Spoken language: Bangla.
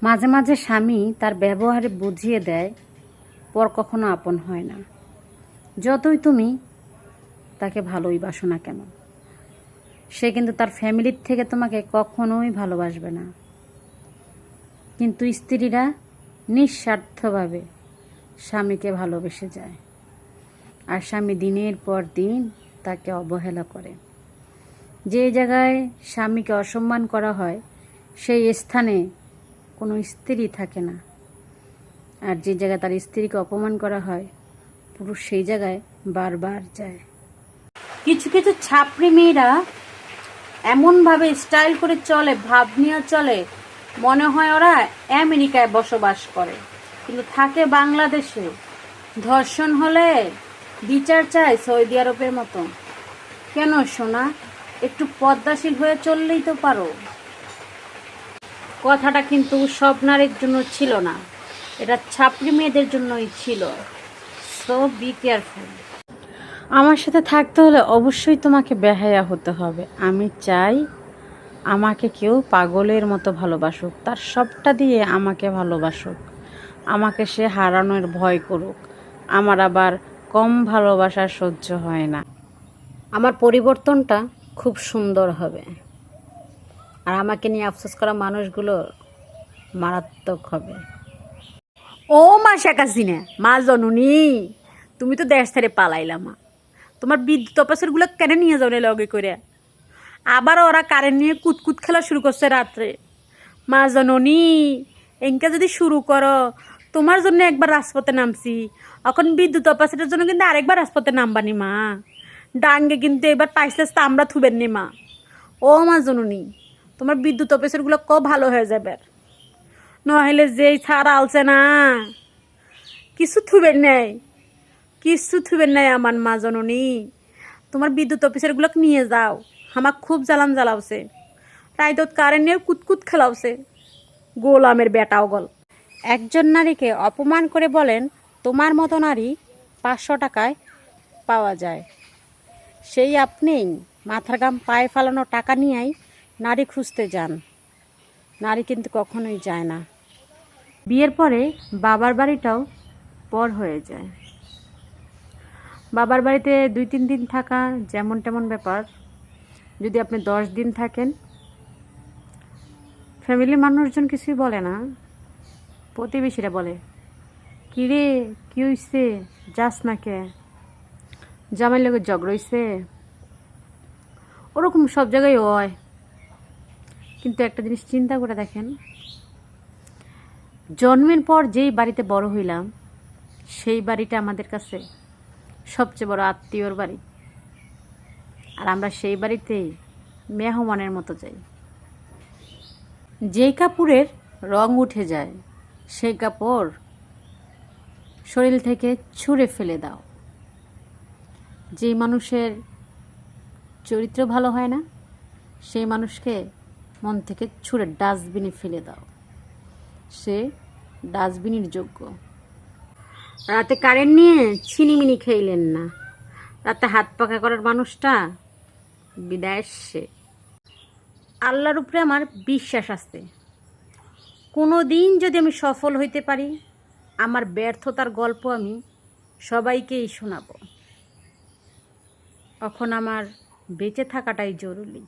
মাঝে মাঝে স্বামী তার ব্যবহারে বুঝিয়ে দেয় পর কখনো আপন হয় না। যতই তুমি তাকে ভালোই বাসো না কেন, সে কিন্তু তার ফ্যামিলির থেকে তোমাকে কখনোই ভালোবাসবে না। কিন্তু স্ত্রীরা নিঃস্বার্থভাবে স্বামীকে ভালোবেসে যায়, আর স্বামী দিনের পর দিন তাকে অবহেলা করে। যে জায়গায় স্বামীকে অসম্মান করা হয় সেই স্থানে কোনো স্ত্রী থাকে না, আর যে জায়গায় তার স্ত্রীকে অপমান করা হয় পুরুষ সেই জায়গায় বারবার যায়। কিছু কিছু ছাপড়ি মেয়েরা এমনভাবে স্টাইল করে চলে, ভাব নিয়ে চলে, মনে হয় ওরা আমেরিকায় বসবাস করে, কিন্তু থাকে বাংলাদেশে। ধর্ষণ হলে বিচার চায় সৌদি আরবের মতো। কেন সোনা, একটু পদ্মাশীল হয়ে চললেই তো পারো। কথাটা কিন্তু সব নারীর জন্য ছিল না, এটা ছাপড়ি মেয়েদের জন্যই ছিল। So be careful. আমার সাথে থাকতে হলে অবশ্যই তোমাকে বেহায়া হতে হবে। আমি চাই আমাকে কেউ পাগলের মতো ভালোবাসুক, তার সবটা দিয়ে আমাকে ভালোবাসুক, আমাকে সে হারানোর ভয় করুক। আমার আবার কম ভালোবাসা সহ্য হয় না। আমার পরিবর্তনটা খুব সুন্দর হবে, আর আমাকে নিয়ে আফসোস করা মানুষগুলো মারাত্মক হবে। ও মা শেখ হাসিনা, মা জননী, তুমি তো দেশ ছেড়ে পালাইলা মা। তোমার বিদ্যুৎ অফিসারগুলো কেন নিয়ে যাও লগে করে? আবার ওরা কারেন্ট নিয়ে কুতকুত খেলা শুরু করছে রাত্রে। মা জননী, এনকা যদি শুরু করো, তোমার জন্য একবার রাজপথে নামছি, এখন বিদ্যুৎ অফিসারের জন্য কিন্তু আরেকবার রাজপথে নামবানি মা। ডাঙ্গে কিন্তু এবার পাইসলে আমরা থুবেন নি মা। ও মা জননী, তোমার বিদ্যুৎ অফিসারগুলো ভালো হয়ে যাবে, নইলে যেই ছাড় আলছে না, কিছু থুবেন নাই, কিছু থুবেন নাই আমার মা জননী। তোমার বিদ্যুৎ অফিসারগুলোকে নিয়ে যাও, আমার খুব জ্বালান জ্বালাওছে, রাইদত কারেন্ট নিয়ে কুতকুত খেলাওছে, গোলামের বেটাও গল। একজন নারীকে অপমান করে বলেন তোমার মতো নারী 500 টাকায় পাওয়া যায়। সেই আপনি মাথার গাম পায়ে ফালানো টাকা নিয়েই নারী খুঁজতে যান। নারী কিন্তু কখনোই যায় না। বিয়ের পরে বাবার বাড়িটাও পর হয়ে যায়। বাবার বাড়িতে 2-3 দিন থাকা যেমন তেমন ব্যাপার। যদি আপনি 10 দিন থাকেন, ফ্যামিলির মানুষজন কিছুই বলে না, প্রতিবেশীরা বলে কিরে কি হইছে, যাস না কে, জামাইয়ের লগে ঝগড়া হইছে, ওরকম সব জায়গায় হয়। কিন্তু একটা জিনিস চিন্তা করে দেখেন, জন্মের পর যেই বাড়িতে বড় হইলাম সেই বাড়িটা আমাদের কাছে সবচেয়ে বড় আত্মীয়র বাড়ি, আর আমরা সেই বাড়িতেই মেহমানের মতো যাই। যেই কাপড়ের রং উঠে যায় সেই কাপড় শরীর থেকে ছুঁড়ে ফেলে দাও। যেই মানুষের চরিত্র ভালো হয় না সেই মানুষকে মন থেকে ছুঁড়ে ডাস্টবিনে ফেলে দাও, সে ডাস্টবিনের যোগ্য। রাতে কারেন্ট নিয়ে ছিনিমিনি খেইলেন না, রাতে হাত পাখা করার মানুষটা বিদায় সে। আল্লাহর উপরে আমার বিশ্বাস আছে, কোনো দিন যদি আমি সফল হইতে পারি, আমার ব্যর্থতার গল্প আমি সবাইকেই শোনাবো। এখন আমার বেঁচে থাকাটাই জরুরি।